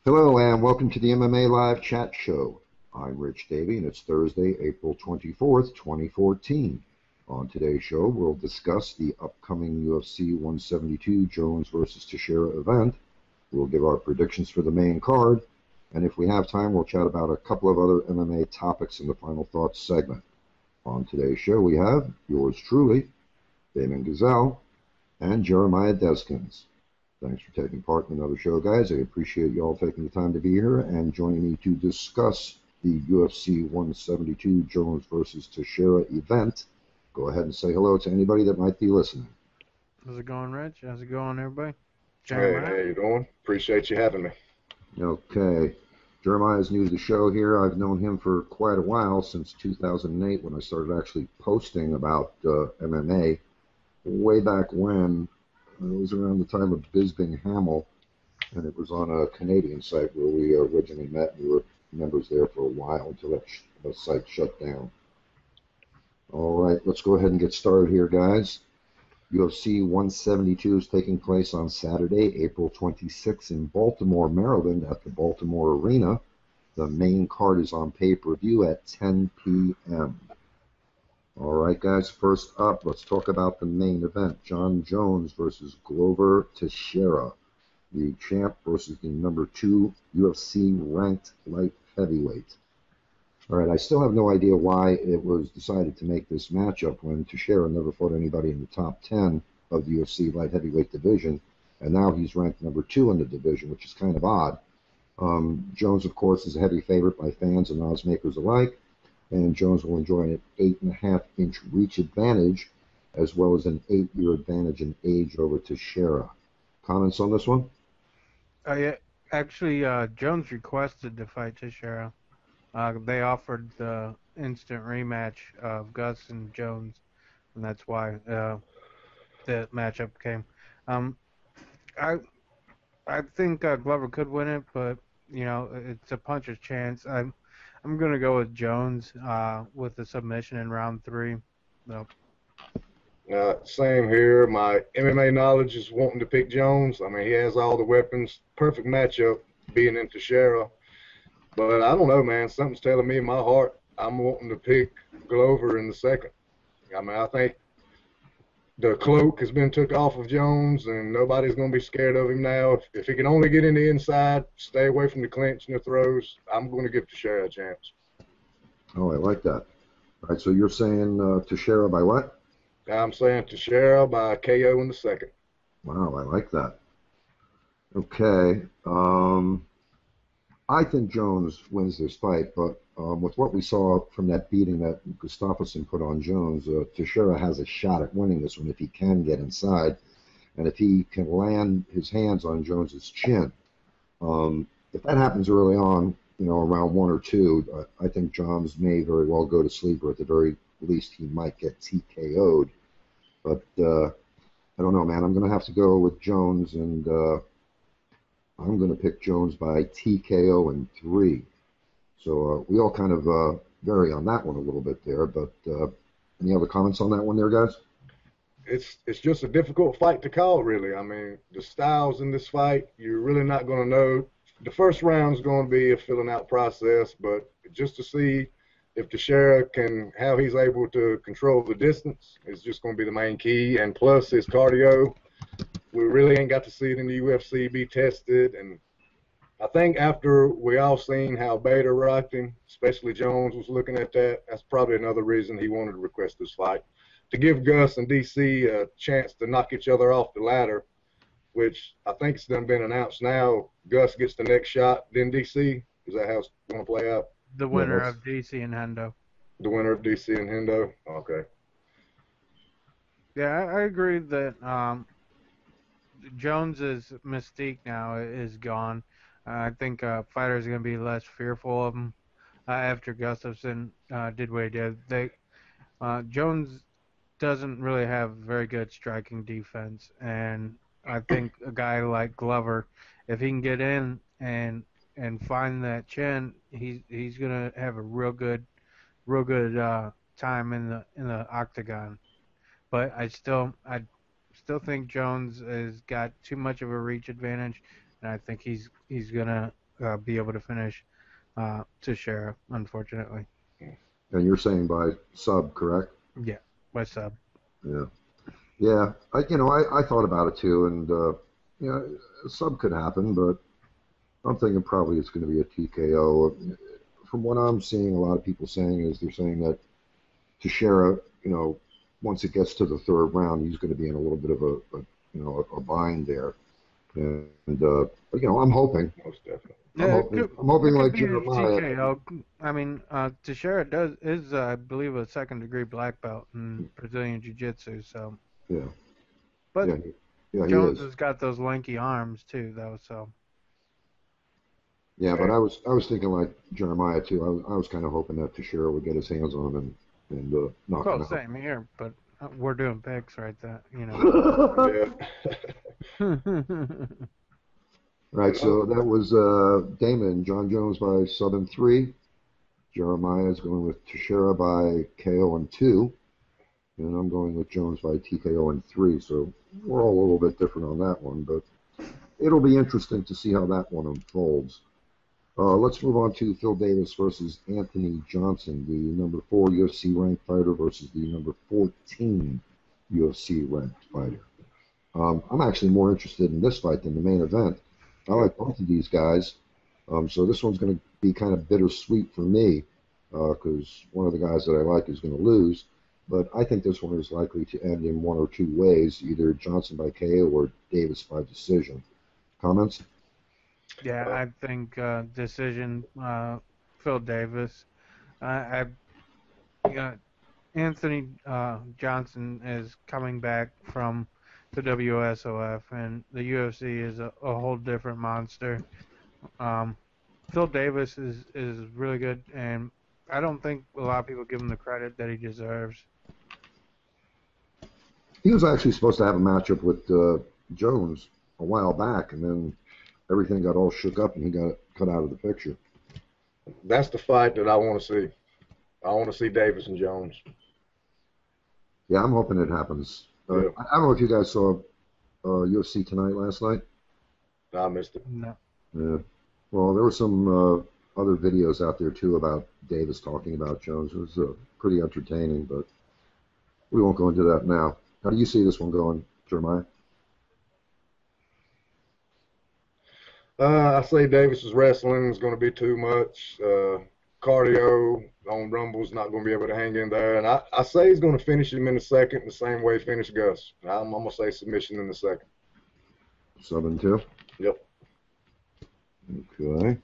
Hello and welcome to the MMA Live Chat Show. I'm Rich Davie and it's Thursday, April 24th, 2014. On today's show, we'll discuss the upcoming UFC 172 Jones versus Teixeira event. We'll give our predictions for the main card, and if we have time, we'll chat about a couple of other MMA topics in the Final Thoughts segment. On today's show, we have yours truly, Damon Gazelle, and Jeremiah Deskins. Thanks for taking part in another show, guys. I appreciate you all taking the time to be here and joining me to discuss the UFC 172 Jones versus Teixeira event. Go ahead and say hello to anybody that might be listening. How's it going, Rich? How's it going, everybody? Jeremiah? Hey, how you doing? Appreciate you having me. Okay. Jeremiah's new to the show here. I've known him for quite a while, since 2008 when I started actually posting about MMA. Way back when, it was around the time of Bisbing Hamel, and it was on a Canadian site where we originally met. We were members there for a while until that site shut down. All right, let's go ahead and get started here, guys. UFC 172 is taking place on Saturday, April 26th in Baltimore, Maryland at the Baltimore Arena. The main card is on pay-per-view at 10 p.m. All right, guys, first up, let's talk about the main event. Jon Jones versus Glover Teixeira, the champ versus the number 2 UFC ranked light heavyweight. All right, I still have no idea why it was decided to make this matchup when Teixeira never fought anybody in the top 10 of the UFC light heavyweight division, and now he's ranked number 2 in the division, which is kind of odd. Jones, of course, is a heavy favorite by fans and odds makers alike, and Jones will enjoy an 8.5-inch reach advantage, as well as an 8-year advantage in age over Teixeira. Comments on this one? Yeah, actually, Jones requested to fight Teixeira. They offered the instant rematch of Gus and Jones, and that's why the matchup came. I think Glover could win it, but you know it's a puncher's chance. I'm gonna go with Jones with the submission in round 3. No. Same here. My MMA knowledge is wanting to pick Jones. I mean, he has all the weapons. Perfect matchup being in Teixeira. But I don't know, man. Something's telling me in my heart I'm wanting to pick Glover in the second. I mean, I think the cloak has been took off of Jones, and nobody's going to be scared of him now. If he can only get in the inside, stay away from the clinch and the throws, I'm going to give Teixeira a chance. Oh, I like that. All right, so you're saying Teixeira by what? I'm saying Teixeira by KO in the second. Wow, I like that. Okay. I think Jones wins this fight, but with what we saw from that beating that Gustafsson put on Jones, Teixeira has a shot at winning this one if he can get inside, and if he can land his hands on Jones's chin. If that happens early on, you know, around 1 or 2, I think Jones may very well go to sleep, or at the very least he might get TKO'd. But I don't know, man. I'm going to have to go with Jones, and I'm going to pick Jones by TKO in 3. So we all kind of vary on that one a little bit there. But any other comments on that one there, guys? It's just a difficult fight to call, really. I mean, the styles in this fight, you're really not going to know. The first round's going to be a filling out process, but just to see if Teixeira how he's able to control the distance is just going to be the main key. And plus his cardio, we really ain't got to see it in the UFC be tested. And I think after we all seen how Bader rocked him, especially Jones was looking at that, that's probably another reason he wanted to request this fight, to give Gus and DC a chance to knock each other off the ladder, which I think it's done been announced now. Gus gets the next shot, then DC. Is that how it's going to play out? The winner of DC and Hendo. The winner of DC and Hendo? Okay. Yeah, I agree that Jones's mystique now is gone. I think fighters are going to be less fearful of him after Gustafsson did what he did. Jones doesn't really have very good striking defense, and I think a guy like Glover, if he can get in and find that chin, he's gonna have a real good time in the octagon. But I still think Jones has got too much of a reach advantage, and I think he's gonna be able to finish Teixeira, unfortunately. And you're saying by sub, correct? Yeah, by sub. Yeah. Yeah. I thought about it too, and sub could happen, but I'm thinking probably it's going to be a TKO. From what I'm seeing, a lot of people saying is they're saying that Teixeira, once it gets to the third round, he's going to be in a little bit of a bind there. And I'm hoping. Most definitely. I'm hoping like Jeremiah. TKO. I mean, Teixeira is I believe a second-degree black belt in Brazilian Jiu-Jitsu. So. Yeah. But yeah, Jones has got those lanky arms too, though. So. Yeah, but I was thinking like Jeremiah too. I was kind of hoping that Teixeira would get his hands on him and knock him out. Same here, but we're doing picks right there, Right, so that was Damon, Jon Jones by sub in 3. Jeremiah is going with Teixeira by KO in 2. And I'm going with Jones by TKO in 3. So we're all a little bit different on that one, but it'll be interesting to see how that one unfolds. Let's move on to Phil Davis versus Anthony Johnson, the number 4 UFC ranked fighter versus the number 14 UFC ranked fighter. I'm actually more interested in this fight than the main event. I like both of these guys, so this one's going to be kind of bittersweet for me because one of the guys that I like is going to lose. But I think this one is likely to end in one or two ways, either Johnson by KO or Davis by decision. Comments? Yeah, I think decision, Phil Davis. Anthony Johnson is coming back from the WSOF, and the UFC is a whole different monster. Phil Davis is really good, and I don't think a lot of people give him the credit that he deserves. He was actually supposed to have a matchup with Jones a while back, and then everything got all shook up and he got cut out of the picture. That's the fight that I want to see. I want to see Davis and Jones. Yeah, I'm hoping it happens. Yeah. I don't know if you guys saw UFC Tonight last night. I missed it. No. Yeah. Well, there were some other videos out there too about Davis talking about Jones. It was pretty entertaining, but we won't go into that now. How do you see this one going, Jeremiah? I say Davis's wrestling is going to be too much. Cardio on Rumble's not going to be able to hang in there. And I say he's going to finish him in the second the same way he finished Gus. I'm going to say submission in the second. 7-2? Yep. Okay.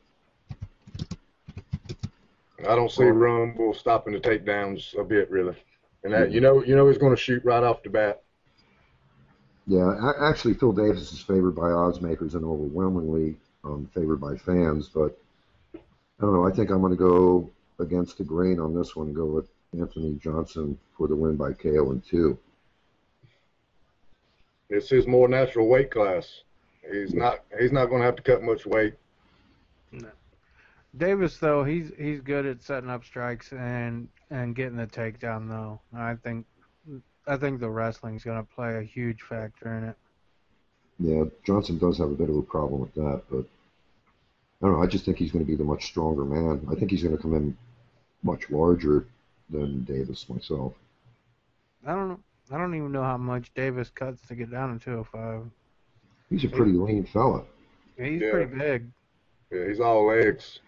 I don't see Rumble stopping the takedowns a bit, really. And that, you know he's going to shoot right off the bat. Yeah, actually, Phil Davis is favored by odds makers and overwhelmingly favored by fans. But I don't know. I think I'm going to go against the grain on this one and go with Anthony Johnson for the win by KO in 2. It's his more natural weight class. He's not going to have to cut much weight. No. Davis, though, he's good at setting up strikes and getting the takedown, though. I think the wrestling's going to play a huge factor in it. Yeah, Johnson does have a bit of a problem with that, but I don't know. I just think he's going to be the much stronger man. I think he's going to come in much larger than Davis myself. I don't know. I don't even know how much Davis cuts to get down to 205. He's a pretty lean fella. Yeah, he's pretty big. Yeah, he's all legs.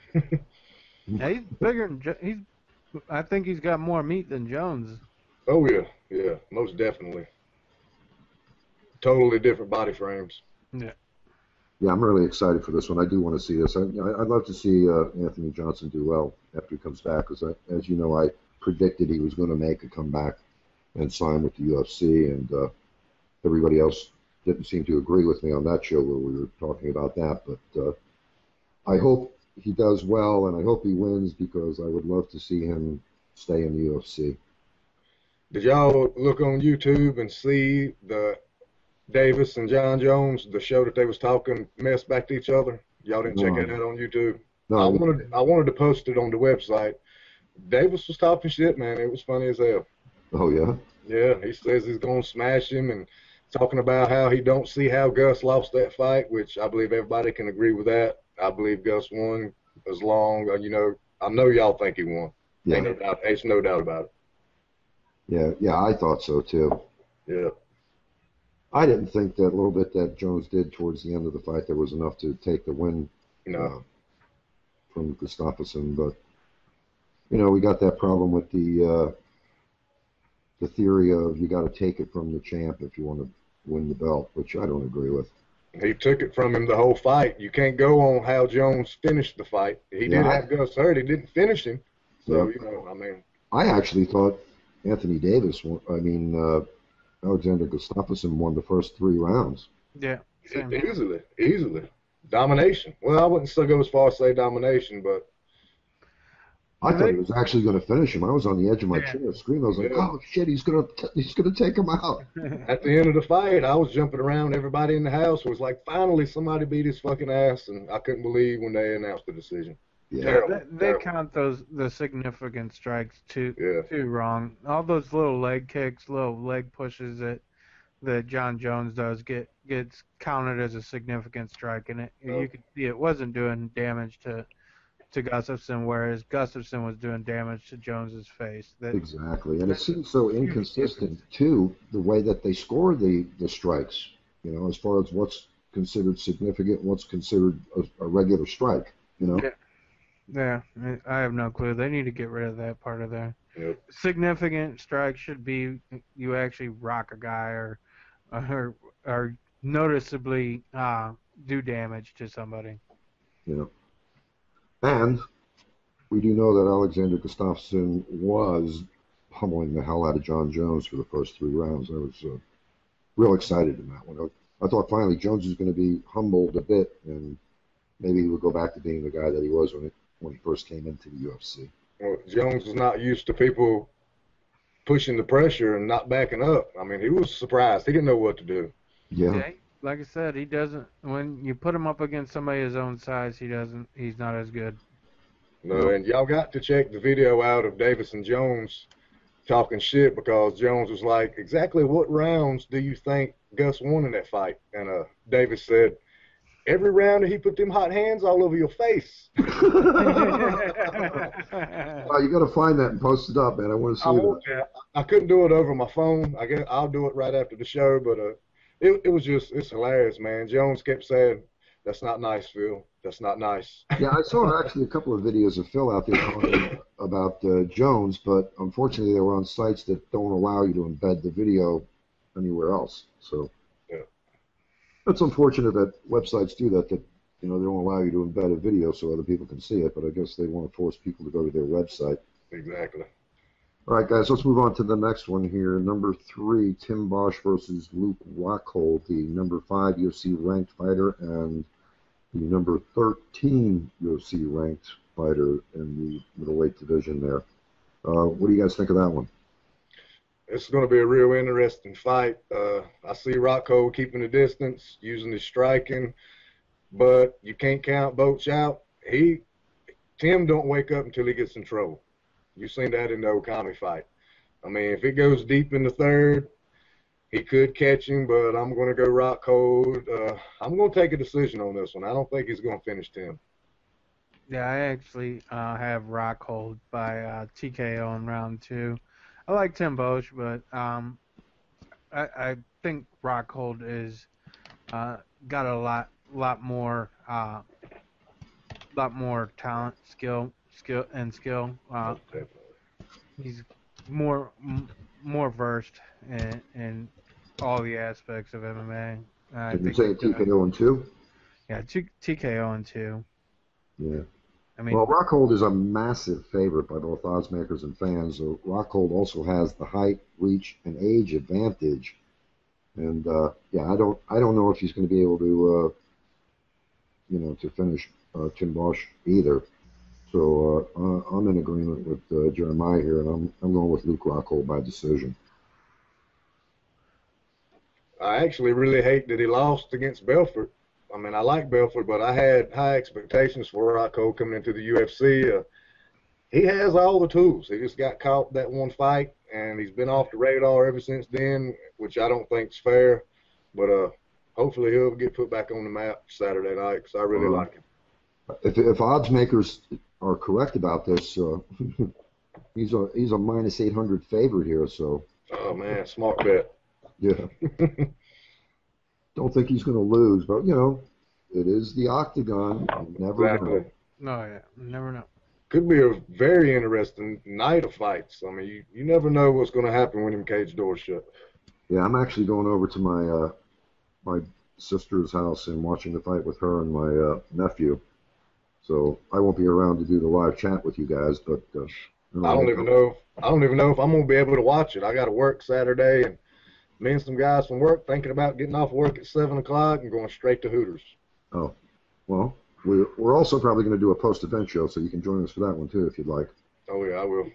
Yeah, he's bigger than I think he's got more meat than Jones. Oh yeah, most definitely. Totally different body frames. Yeah. Yeah, I'm really excited for this one. I do want to see this. I'd love to see Anthony Johnson do well after he comes back, because as you know, I predicted he was going to make a comeback and sign with the UFC, and everybody else didn't seem to agree with me on that show where we were talking about that. But I hope he does well, and I hope he wins, because I would love to see him stay in the UFC. Did y'all look on YouTube and see the Davis and Jon Jones, the show that they was talking mess back to each other? Y'all didn't check that out on YouTube? No. I wanted to post it on the website. Davis was talking shit, man. It was funny as hell. Oh, yeah? Yeah, he says he's going to smash him, and talking about how he don't see how Gus lost that fight, which I believe everybody can agree with that. I believe Gus won as long, I know y'all think he won. Yeah. Ain't no doubt about it. Yeah, I thought so too. Yeah. I didn't think that little bit that Jones did towards the end of the fight there was enough to take the win from Gustafsson, but we got that problem with the theory of you got to take it from the champ if you want to win the belt, which I don't agree with. He took it from him the whole fight. You can't go on how Jones finished the fight. He did have Gus hurt. He didn't finish him. So, I actually thought Alexander Gustafsson won the first 3 rounds. Yeah. Easily. Domination. Well, I wouldn't still go as far as say domination, but I thought he was actually going to finish him. I was on the edge of my chair screaming. I was like, "Oh shit, he's gonna take him out." At the end of the fight, I was jumping around. Everybody in the house was like, "Finally, somebody beat his fucking ass!" And I couldn't believe when they announced the decision. Yeah, they count the significant strikes too wrong. All those little leg kicks, little leg pushes that Jon Jones does gets counted as a significant strike, and you could see it wasn't doing damage to Gustafsson, whereas Gustafsson was doing damage to Jones's face. Exactly, and it seems so inconsistent too, the way that they score the strikes. As far as what's considered significant, what's considered a regular strike. Yeah, I have no clue. They need to get rid of that part of there. Yep. Significant strike should be you actually rock a guy or noticeably do damage to somebody. Yeah. And we do know that Alexander Gustafsson was pummeling the hell out of Jon Jones for the first 3 rounds. I was real excited in that one. I thought finally Jones was going to be humbled a bit, and maybe he would go back to being the guy that he was when he first came into the UFC. Well, Jones was not used to people pushing the pressure and not backing up. I mean, he was surprised. He didn't know what to do. Yeah. Like I said, he doesn't. When you put him up against somebody his own size, he's not as good. No, and y'all got to check the video out of Davis and Jones talking shit, because Jones was like, "Exactly what rounds do you think Gus won in that fight?" And Davis said, "Every round that he put them hot hands all over your face." Well, you got to find that and post it up, man. I want to see that. I couldn't do it over my phone. I guess I'll do it right after the show, but it was it's hilarious, man. Jones kept saying, "That's not nice, Phil. That's not nice." Yeah, I saw actually a couple of videos of Phil out there talking about Jones, but unfortunately they were on sites that don't allow you to embed the video anywhere else. So it's unfortunate that websites do that they don't allow you to embed a video so other people can see it, but I guess they want to force people to go to their website. Exactly. All right, guys, let's move on to the next one here. Number 3, Tim Boetsch versus Luke Rockhold, the number 5 UFC ranked fighter and the number 13 UFC ranked fighter in the middleweight division there. What do you guys think of that one? It's going to be a real interesting fight. I see Rockhold keeping the distance, using his striking, but you can't count Boetsch out. Tim don't wake up until he gets in trouble. You've seen that in the Okami fight. I mean, if it goes deep in the third, he could catch him, but I'm going to go Rockhold. I'm going to take a decision on this one. I don't think he's going to finish Tim. Yeah, I actually have Rockhold by TKO in round 2. I like Tim Boetsch, but I think Rockhold is got a lot more talent, skill. He's more versed in all the aspects of MMA. Did you say TKO in 2? Yeah, TKO in 2. Yeah. I mean, well, Rockhold is a massive favorite by both odds makers and fans. So Rockhold also has the height, reach, and age advantage. And I don't know if he's going to be able to, to finish Tim Boetsch either. So I'm in agreement with Jeremiah here, and I'm going with Luke Rockhold by decision. I actually really hate that he lost against Belfort. I mean, I like Belfort, but I had high expectations for Rockhold coming into the UFC. He has all the tools. He just got caught that one fight, and he's been off the radar ever since then, which I don't think is fair. But hopefully he'll get put back on the map Saturday night, because I really like him. If odds makers are correct about this, he's a minus 800 favorite here. So Oh man, smart bet. yeah, don't think he's going to lose, but it is the octagon. You never Exactly. know. No, yeah, never know. Could be a very interesting night of fights. I mean, you never know what's going to happen when them cage doors shut. Yeah, I'm actually going over to my sister's house and watching the fight with her and my nephew. So I won't be around to do the live chat with you guys, but I don't even know. I don't even know if I'm going to be able to watch it. I got to work Saturday, and me and some guys from work thinking about getting off work at 7 o'clock and going straight to Hooters. Oh, well, we're also probably going to do a post-event show, so you can join us for that one too if you'd like. Oh yeah, I will.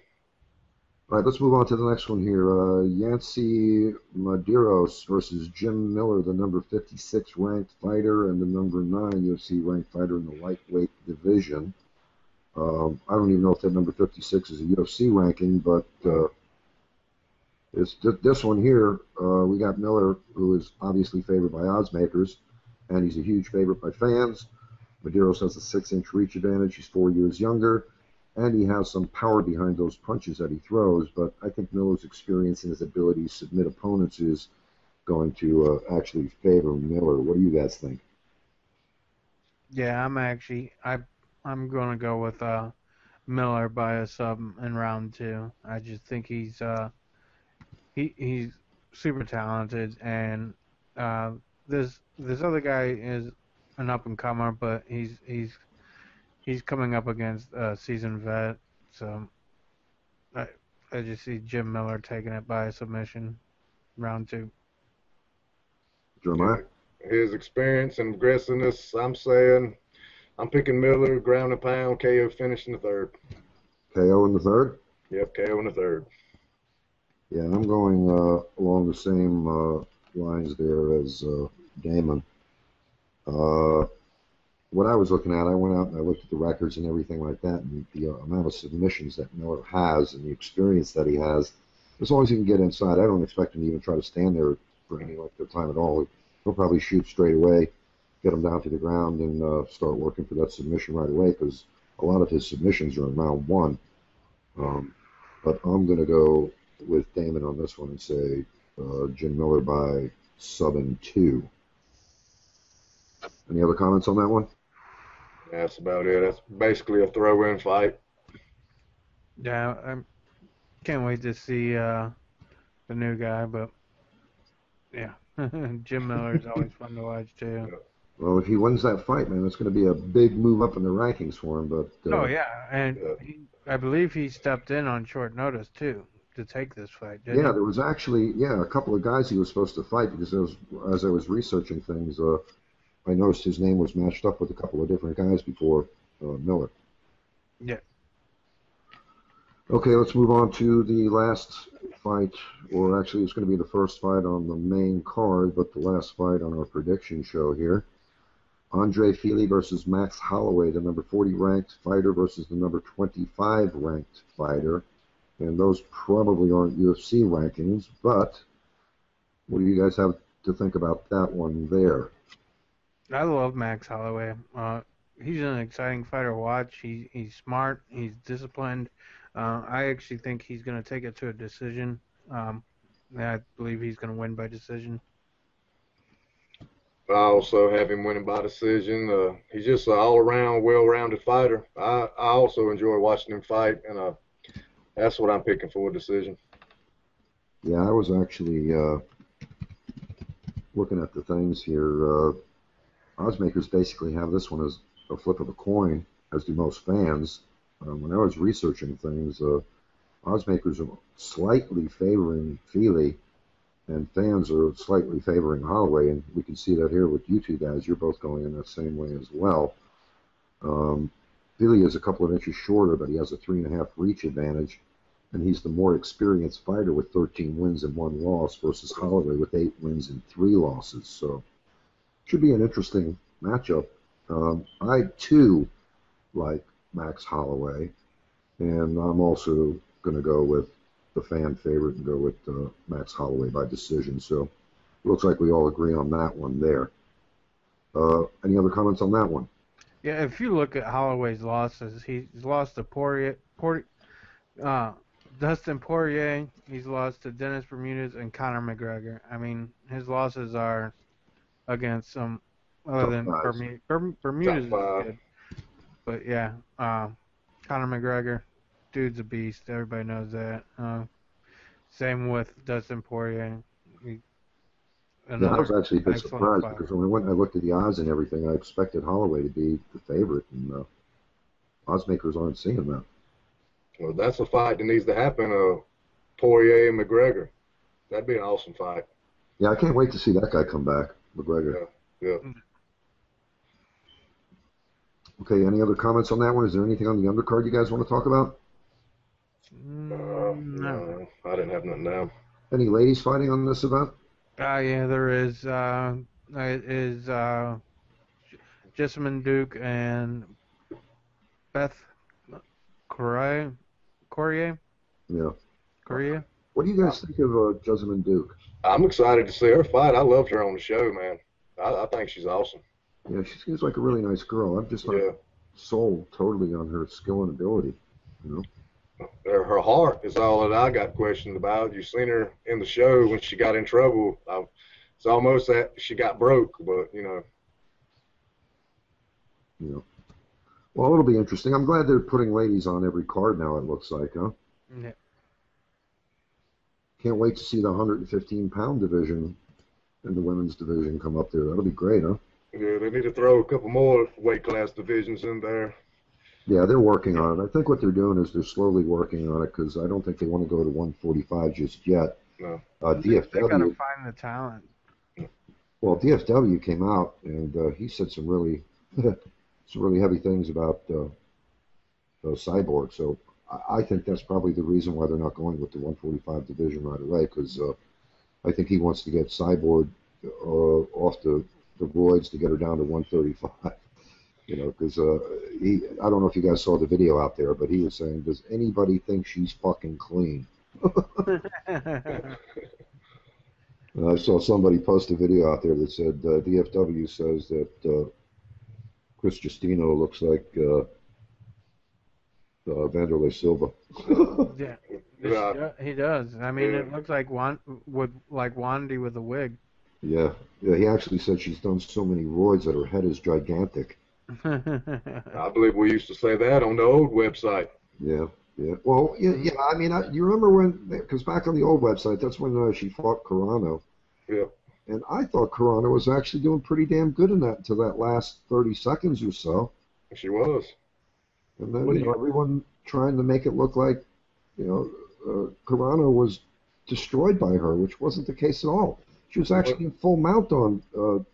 All right, let's move on to the next one here. Yancy Medeiros versus Jim Miller, the number 56 ranked fighter and the number 9 UFC ranked fighter in the lightweight division. I don't even know if that number 56 is a UFC ranking, but this one here, we got Miller, who is obviously favored by odds makers, and he's a huge favorite by fans. Medeiros has a 6-inch reach advantage. He's 4 years younger, and he has some power behind those punches that he throws. But I think Miller's experience and his ability to submit opponents is going to actually favor Miller. What do you guys think? Yeah, I'm gonna go with Miller by a sub in round 2. I just think he's super talented, and uh, this other guy is an up and comer, but he's coming up against a seasoned vet, so I I just see Jim Miller taking it by submission, round 2. Jeremiah? His experience and aggressiveness, I'm saying I'm picking Miller, ground and pound, KO finish in the third. KO in the third? Yep, KO in the third. Yeah, I'm going along the same lines there as Damon. What I was looking at, I went out and I looked at the records and everything like that, and the amount of submissions that Miller has and the experience that he has. As long as he can get inside, I don't expect him to even try to stand there for any length of time at all. He'll probably shoot straight away, get him down to the ground, and start working for that submission right away, because a lot of his submissions are in round 1. But I'm going to go with Damon on this one and say Jim Miller by sub in 2. Any other comments on that one? That's about it. That's basically a throw-in fight. Yeah, I can't wait to see the new guy, but yeah, Jim Miller is always fun to watch too. Well, if he wins that fight, man, it's going to be a big move up in the rankings for him. But oh yeah, and I believe he stepped in on short notice too to take this fight. Didn't he? there was actually a couple of guys he was supposed to fight, because as I was researching things, I noticed his name was matched up with a couple of different guys before Miller. Yeah. Okay, let's move on to the last fight, or actually it's going to be the first fight on the main card, but the last fight on our prediction show here. Fely versus Max Holloway, the number 40 ranked fighter versus the number 25 ranked fighter. And those probably aren't UFC rankings, but what do you guys have to think about that one there? I love Max Holloway. He's an exciting fighter to watch. He's smart. He's disciplined. I actually think he's going to take it to a decision. I believe he's going to win by decision. I also have him winning by decision. He's just an all-around, well-rounded fighter. I also enjoy watching him fight, and that's what I'm picking for a decision. Yeah, I was actually looking at the things here. Oddsmakers basically have this one as a flip of a coin, as do most fans. When I was researching things, oddsmakers are slightly favoring Fili, and fans are slightly favoring Holloway, and we can see that here with you two guys. You're both going in that same way as well. Fili is a couple of inches shorter, but he has a 3.5 reach advantage, and he's the more experienced fighter with 13 wins and 1 loss versus Holloway with 8 wins and 3 losses. So should be an interesting matchup. I too like Max Holloway, and I'm also going to go with the fan favorite and go with Max Holloway by decision. So it looks like we all agree on that one there. Any other comments on that one? Yeah, if you look at Holloway's losses, he's lost to uh, Dustin Poirier, he's lost to Dennis Bermudez and Conor McGregor. I mean, his losses are against some other Tough than guys. Bermudez Top is five. good, but yeah, Conor McGregor, dude's a beast. Everybody knows that. Same with Dustin Poirier. He, Yeah, I was another actually a bit excellent surprised because fighter. when I went and I looked at the odds and everything, I expected Holloway to be the favorite, and odds makers aren't seeing that. Well, that's a fight that needs to happen. Poirier and McGregor. That'd be an awesome fight. Yeah, I can't wait to see that guy come back, McGregor. Yeah. Yeah. Okay, any other comments on that one? Is there anything on the undercard you guys want to talk about? No. No, I didn't have nothing down. Any ladies fighting on this event? Yeah, there is. It is Jessamine Duke and Beth Courier. Yeah. Korea. What do you guys think of Jessamine Duke? I'm excited to see her fight. I loved her on the show, man. I think she's awesome. Yeah, she seems like a really nice girl. I'm just not sold totally on her skill and ability. You know. Her heart is all that I got questioned about. You've seen her in the show when she got in trouble. It's almost that she got broke, but Yeah. Well, it'll be interesting. I'm glad they're putting ladies on every card now. It looks like, huh? Yeah. Can't wait to see the 115-pound division and the women's division come up there. That'll be great, huh? Yeah, they need to throw a couple more weight class divisions in there. Yeah, they're working on it. I think what they're doing is they're slowly working on it because I don't think they want to go to 145 just yet. No. They gotta DFW. find the talent. Well, DFW came out and he said some really heavy things about Cyborg. So I think that's probably the reason why they're not going with the 145 division right away because I think he wants to get Cyborg off the roids to get her down to 135. You know, because I don't know if you guys saw the video out there, but he was saying, does anybody think she's fucking clean? I saw somebody post a video out there that said DFW says that Chris Justino looks like Vanderlei Silva. Yeah, he does. I mean, it looks like Wandy with a wig. Yeah, he actually said she's done so many roids that her head is gigantic. I believe we used to say that on the old website. Yeah. Well, yeah. I mean, you remember when? Because back on the old website, that's when she fought Carano. Yeah. And I thought Carano was actually doing pretty damn good in that until that last 30 seconds or so. She was. And then everyone trying to make it look like, Carano was destroyed by her, which wasn't the case at all. She was actually in full mount on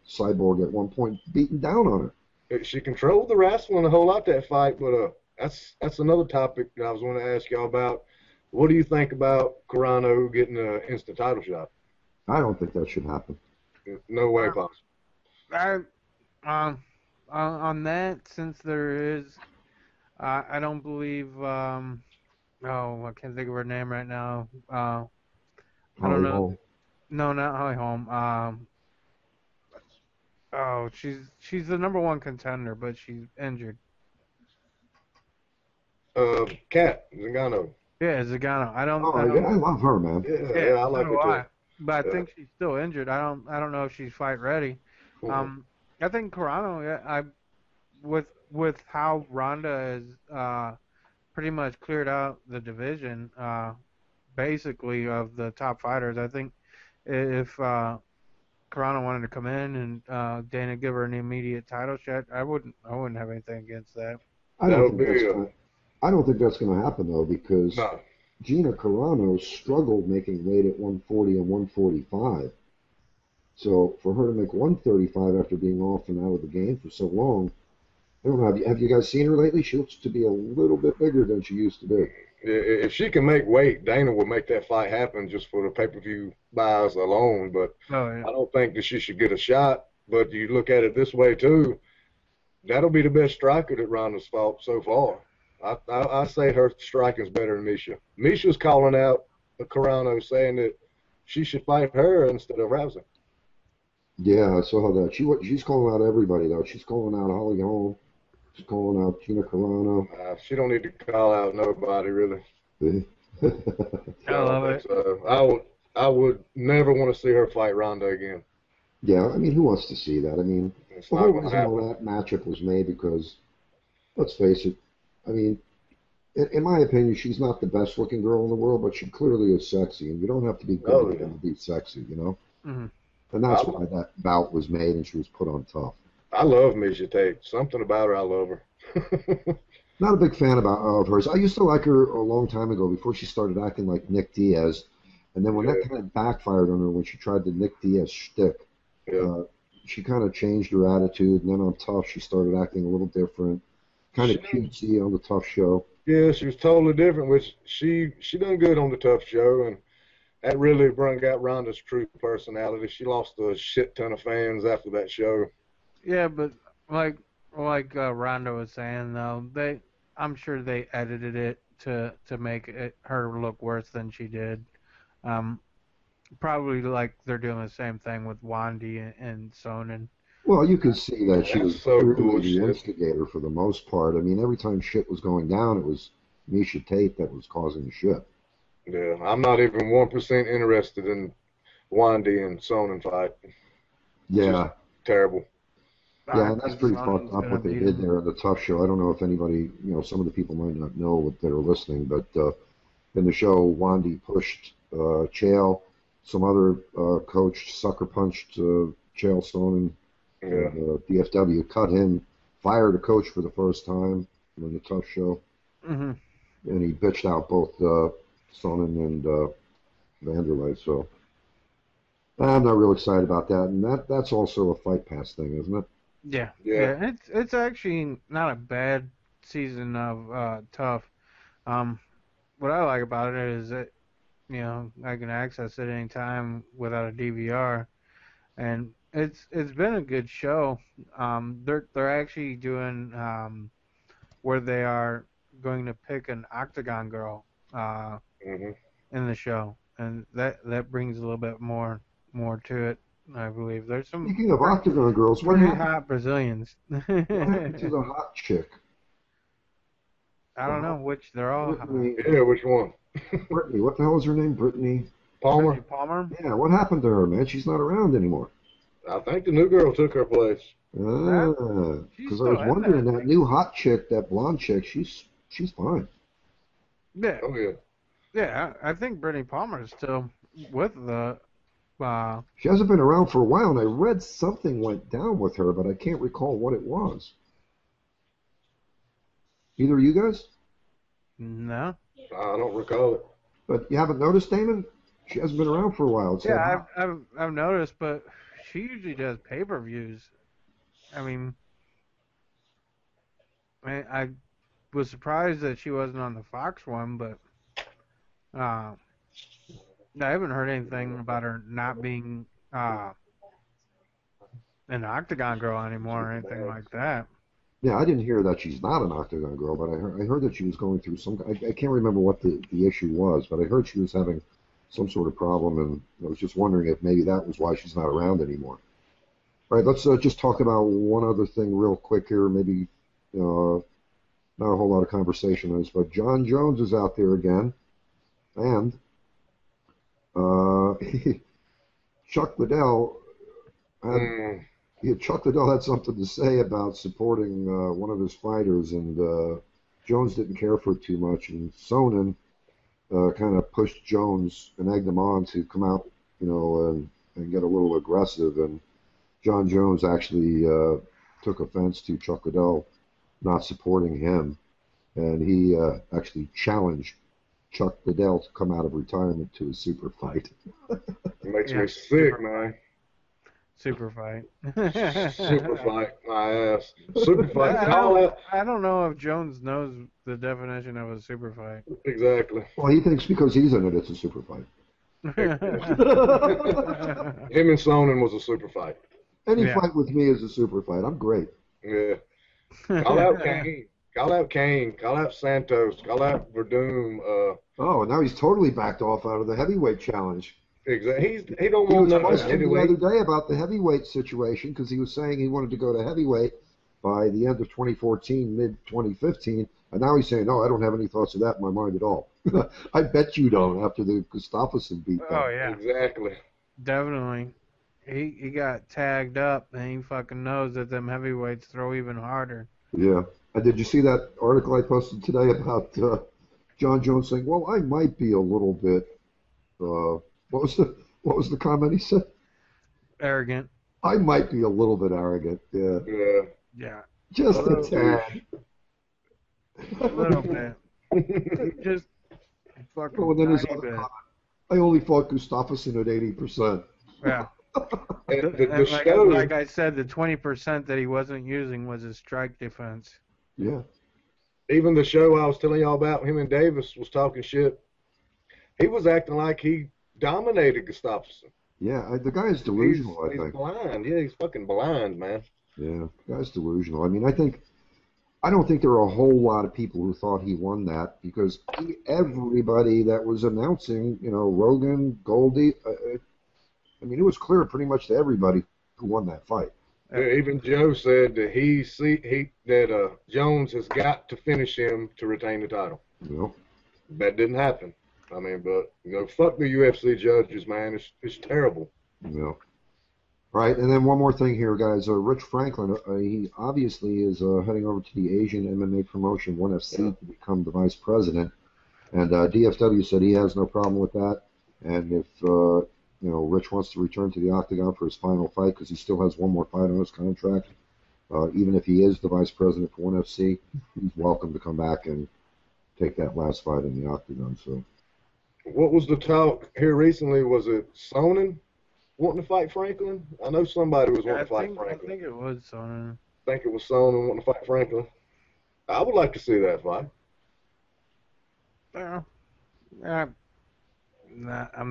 Cyborg at one point, beating down on her. She controlled the wrestling a whole lot that fight, but that's another topic that I was going to ask y'all about. What do you think about Carano getting an instant title shot? I don't think that should happen. No way possible. On that, since there is, I don't believe. I can't think of her name right now. I don't know. Holm. No, not Holly Holm. She's the #1 contender, but she's injured. Kat Zingano. Yeah, Zagano. I love her, man. Yeah, I like her too. But I think she's still injured. I don't know if she's fight ready. Cool. I think Carano. With how Ronda has pretty much cleared out the division, basically of the top fighters. I think if Carano wanted to come in and Dana give her an immediate title shot, I wouldn't have anything against that. I don't think that's going to happen though, because Gina Carano struggled making weight at 140 and 145. So for her to make 135 after being off and out of the game for so long, I don't know. Have you guys seen her lately? She looks to be a little bit bigger than she used to be. If she can make weight, Dana will make that fight happen just for the pay-per-view buys alone. But I don't think that she should get a shot. But you look at it this way too, that'll be the best striker that Ronda's fought so far. I say her striking's better than Misha. Misha's calling out Carano saying that she should fight her instead of Rousey. Yeah, I saw that. She's calling out everybody though. She's calling out Holly Holm. She's calling out Gina Carano. She don't need to call out nobody, really. I love it. So I would never want to see her fight Ronda again. Yeah, I mean, who wants to see that? I mean, It's the not whole going to reason why happen. that matchup was made because, let's face it, I mean, in my opinion, she's not the best looking girl in the world, but she clearly is sexy, and you don't have to be good Oh, looking yeah. to be sexy, you know? Mm-hmm. And that's why that bout was made and she was put on tough. I love Misha Tate. Something about her, I love her. Not a big fan of hers. I used to like her a long time ago before she started acting like Nick Diaz. And then when that kind of backfired on her when she tried the Nick Diaz shtick, she kind of changed her attitude. And then on Tough, she started acting a little different, kind of cutesy on the Tough show. Yeah, she was totally different, which she done good on the Tough show. And that really brought out Ronda's true personality. She lost a shit ton of fans after that show. Yeah, but like Ronda was saying though, I'm sure they edited it to make her look worse than she did. Probably like they're doing the same thing with Wandy and Sonnen. Well, you could see that she was so really the instigator for the most part. I mean, every time shit was going down, it was Misha Tate that was causing the shit. Yeah, I'm not even 1% interested in Wandy and Sonnen fight. Yeah. Just terrible. Yeah, and that's pretty fucked up what they did there in the Tough show. I don't know if anybody, some of the people might not know that are listening, but in the show, Wandy pushed Chael. Some other coach sucker punched Chael Sonnen. DFW cut him, fired a coach for the first time in the Tough show. Mm-hmm. And he bitched out both Sonnen and Vanderlei. So I'm not real excited about that. And that's also a Fight Pass thing, isn't it? Yeah. It's actually not a bad season of Tough. What I like about it is that I can access it anytime without a DVR, and it's been a good show. They're actually doing where they are going to pick an Octagon girl in the show, and that brings a little bit more to it. I believe there's some. Speaking of Octagon girls, what pretty happened? hot Brazilians. What happened to the hot chick? I don't know which they're all Brittany, hot. Yeah, which one? Brittany, what the hell is her name? Brittany Palmer? Brittany Palmer? Yeah, what happened to her, man? She's not around anymore. I think the new girl took her place. Because I was wondering, that new hot chick, that blonde chick, she's fine. Yeah. Oh, yeah. Yeah, I think Brittany Palmer is still with the... She hasn't been around for a while, and I read something went down with her, but I can't recall what it was. Either of you guys? No. I don't recall it. But you haven't noticed, Damon? She hasn't been around for a while. Yeah, I've noticed, but she usually does pay-per-views. I mean, I was surprised that she wasn't on the Fox one, but I haven't heard anything about her not being an Octagon girl anymore or anything like that. Yeah, I didn't hear that she's not an Octagon girl, but I heard that she was going through some... I can't remember what the issue was, but I heard she was having some sort of problem, and I was just wondering if maybe that was why she's not around anymore. All right, let's just talk about one other thing real quick here. Maybe not a whole lot of conversation on this, but Jon Jones is out there again, and Chuck Liddell Chuck Liddell had something to say about supporting one of his fighters, and Jones didn't care for it too much, and Sonnen kind of pushed Jones and egged him on to come out, and get a little aggressive, and Jon Jones actually took offense to Chuck Liddell not supporting him, and he actually challenged Chuck Liddell to come out of retirement to a super fight. It makes me sick, man. Super fight. Super fight, my ass. Super fight. I don't know if Jones knows the definition of a super fight. Exactly. Well, he thinks because he's in it, it's a super fight. Him and Sonnen was a super fight. Any fight with me is a super fight. I'm great. Yeah. Call out Kane. Call out Kane. Call out Santos. Call out Verdum. And now he's totally backed off out of the heavyweight challenge. Exactly. He don't He want was nothing questioned the heavyweight. other day about the heavyweight situation because he was saying he wanted to go to heavyweight, by the end of 2014, mid-2015, and now he's saying, no, I don't have any thoughts of that in my mind at all. I bet you don't after the Gustafsson beat down. Oh, yeah. Exactly. Definitely. He got tagged up, and he fucking knows that them heavyweights throw even harder. Yeah. And did you see that article I posted today about Jon Jones saying, well, I might be a little bit, what was the comment he said? Arrogant. I might be a little bit arrogant. Yeah. Yeah. Yeah. Just a tad. A little bit. Just fucking Oh, and then his tiny other bit. comment, I only fought Gustafsson at 80%. Yeah. And the show, like I said, the 20% that he wasn't using was his strike defense. Yeah. even the show I was telling y'all about, him and Davis was talking shit. He was acting like he dominated Gustafsson. Yeah, the guy is delusional, I think. He's blind. Yeah, he's fucking blind, man. Yeah, the guy's delusional. I mean, I don't think there are a whole lot of people who thought he won that because everybody that was announcing, Rogan, Goldie, I mean, it was clear pretty much to everybody who won that fight. Yeah, even Joe said that that Jones has got to finish him to retain the title. That didn't happen. I mean, but fuck the UFC judges, man. It's terrible. Yeah. Right, and then one more thing here, guys. Rich Franklin, he obviously is heading over to the Asian MMA promotion, ONE FC, to become the vice president. And DFW said he has no problem with that. And if Rich wants to return to the octagon for his final fight, because he still has one more fight on his contract, even if he is the vice president for ONE FC, he's welcome to come back and take that last fight in the octagon. So, what was the talk here recently? Was it Sonnen wanting to fight Franklin? I know somebody was wanting to fight Franklin. I think it was Sonnen. I think it was Sonnen wanting to fight Franklin. I would like to see that fight. I'm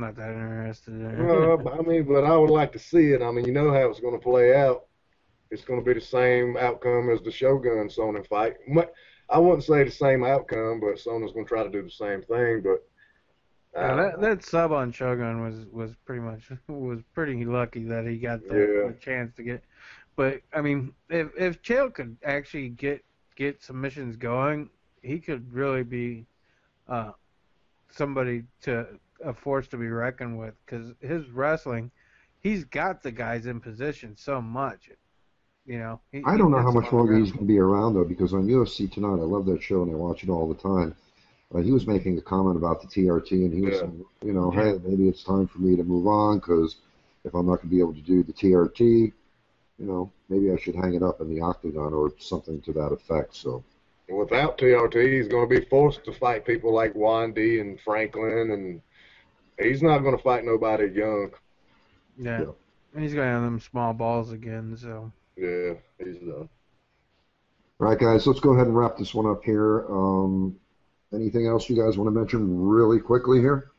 not that interested in it. But I would like to see it. I mean, you know how it's going to play out. It's going to be the same outcome as the Shogun Sonnen fight. I wouldn't say the same outcome, but Sonnen's going to try to do the same thing. But that sub on Shogun was pretty lucky that he got the chance to get. But I mean, if Chael could actually get submissions going, he could really be somebody a force to be reckoned with, because his wrestling, he's got the guys in position so much. I don't know how much longer he's going to be around, though, because on UFC Tonight, I love that show and I watch it all the time. He was making a comment about the TRT, and he was saying, hey, maybe it's time for me to move on, because if I'm not going to be able to do the TRT, maybe I should hang it up in the octagon or something to that effect. So, without TRT, he's going to be forced to fight people like Wandy and Franklin, and he's not going to fight nobody young. Yeah. And he's going to have them small balls again, so. Yeah, he's done. All right, guys, let's go ahead and wrap this one up here. Anything else you guys want to mention really quickly here?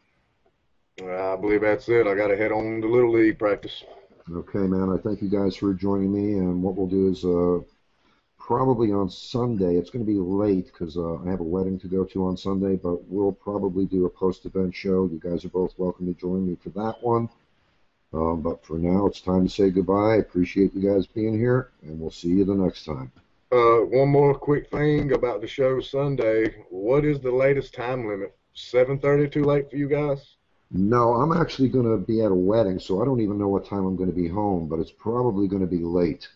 I believe that's it. I got to head on to Little League practice. Okay, man. I thank you guys for joining me, and what we'll do is probably on Sunday, it's going to be late because I have a wedding to go to on Sunday, but we'll probably do a post-event show. You guys are both welcome to join me for that one. But for now, it's time to say goodbye. I appreciate you guys being here, and we'll see you the next time. One more quick thing about the show Sunday. What is the latest time limit? 7:30 too late for you guys? No, I'm actually going to be at a wedding, so I don't even know what time I'm going to be home, but it's probably going to be late.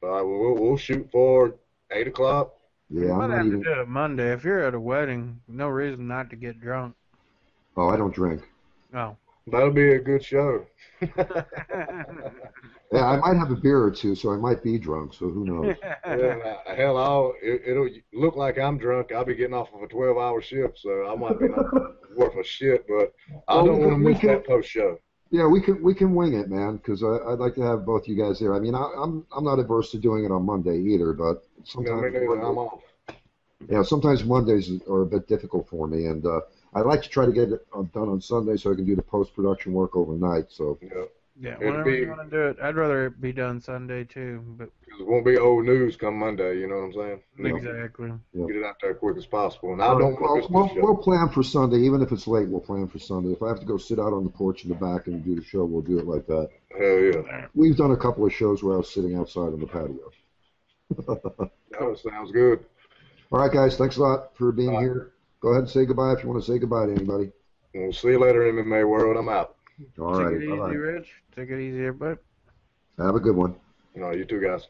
All right, well, we'll shoot for 8 o'clock. Yeah, I'm not even... to do it Monday. If you're at a wedding, no reason not to get drunk. Oh, I don't drink. Oh. That'll be a good show. Yeah, I might have a beer or two, so I might be drunk, so who knows? Hell, it'll look like I'm drunk. I'll be getting off of a 12-hour shift, so I might be not worth a shit, but I don't want to miss that post-show. Yeah, we can wing it, man, because I'd like to have both you guys there. I mean, I'm not averse to doing it on Monday either, but sometimes I'm off. Yeah, sometimes Mondays are a bit difficult for me, and I like to try to get it done on Sunday so I can do the post-production work overnight. So yeah, whenever you want to do it, I'd rather it be done Sunday too. But it won't be old news come Monday. You know what I'm saying? Exactly. Get it out there as quick as possible. And we'll plan for Sunday, even if it's late. We'll plan for Sunday. If I have to go sit out on the porch in the back and do the show, we'll do it like that. Hell yeah. We've done a couple of shows where I was sitting outside on the patio. That sounds good. All right, guys. Thanks a lot for being All right. here. Go ahead and say goodbye if you want to say goodbye to anybody. We'll see you later, MMA world. I'm out. All Take right. it easy, Bye-bye. Rich. Take it easy, everybody. Have a good one. You too, guys.